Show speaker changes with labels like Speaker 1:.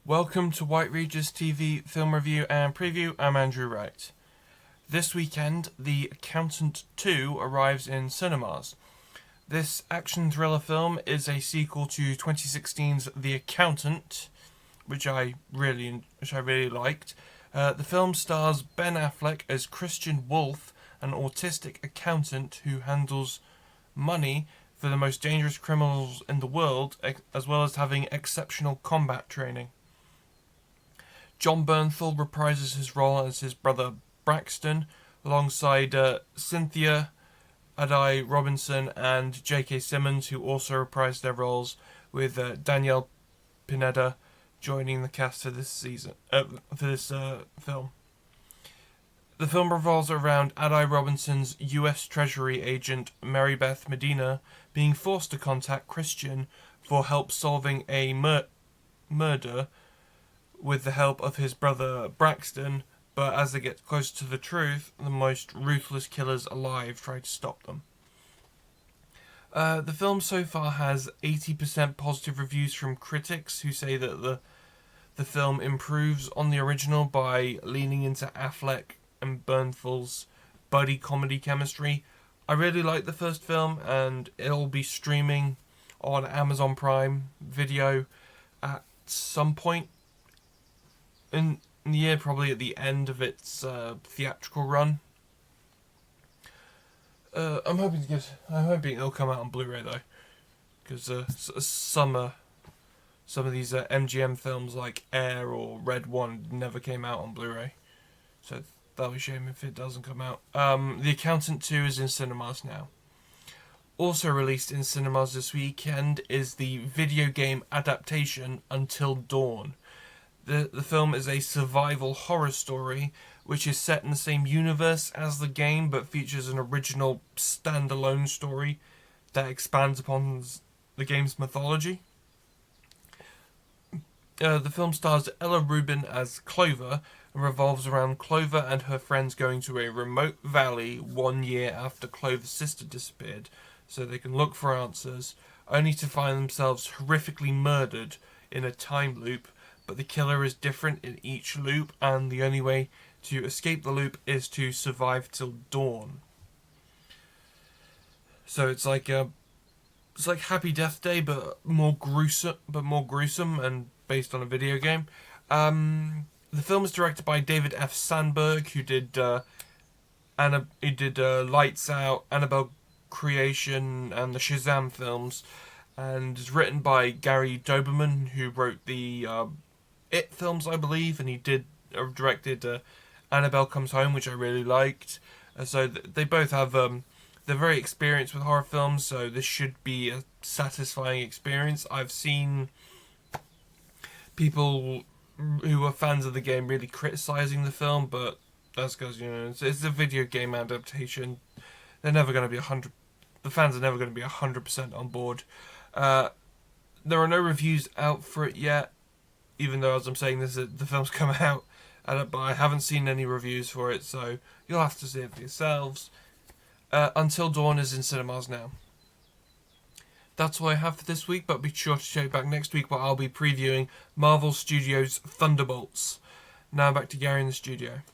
Speaker 1: Welcome to White Regis TV Film Review and Preview. I'm Andrew Wright. This weekend, The Accountant 2 arrives in cinemas. This action thriller film is a sequel to 2016's The Accountant, which I really liked. The film stars Ben Affleck as Christian Wolf, an autistic accountant who handles money for the most dangerous criminals in the world, as well as having exceptional combat training. Jon Bernthal reprises his role as his brother Braxton, alongside Cynthia Addai-Robinson and J.K. Simmons, who also reprised their roles, with Danielle Pineda joining the cast for this film. The film revolves around Addai-Robinson's U.S. Treasury agent Mary Beth Medina being forced to contact Christian for help solving a murder with the help of his brother Braxton, but as they get closer to the truth, the most ruthless killers alive try to stop them. The film so far has 80% positive reviews from critics who say that the film improves on the original by leaning into Affleck and Bernthal's buddy comedy chemistry. I really like the first film, and it'll be streaming on Amazon Prime Video at some point in the year, probably at the end of its theatrical run. I'm hoping it'll come out on Blu-ray though, because some of these MGM films like Air or Red One never came out on Blu-ray, so that'll be a shame if it doesn't come out. The Accountant 2 is in cinemas now. Also released in cinemas this weekend is the video game adaptation Until Dawn. The film is a survival horror story which is set in the same universe as the game, but features an original standalone story that expands upon the game's mythology. The film stars Ella Rubin as Clover and revolves around Clover and her friends going to a remote valley 1 year after Clover's sister disappeared so they can look for answers, only to find themselves horrifically murdered in a time loop, but the killer is different in each loop, and the only way to escape the loop is to survive till dawn. So it's like Happy Death Day, but more gruesome, and based on a video game. The film is directed by David F. Sandberg, who did Lights Out, Annabelle Creation, and the Shazam films, and is written by Gary Doberman, who wrote the It films, I believe, and he directed Annabelle Comes Home, which I really liked. So they both have they're very experienced with horror films, so this should be a satisfying experience. I've seen people who are fans of the game really criticizing the film, but that's because it's a video game adaptation. They're never going to be 100. The fans are never going to be 100% on board. There are no reviews out for it yet, even though, as I'm saying this, the film's come out, but I haven't seen any reviews for it, so you'll have to see it for yourselves. Until Dawn is in cinemas now. That's all I have for this week, but be sure to check back next week where I'll be previewing Marvel Studios' Thunderbolts. Now back to Gary in the studio.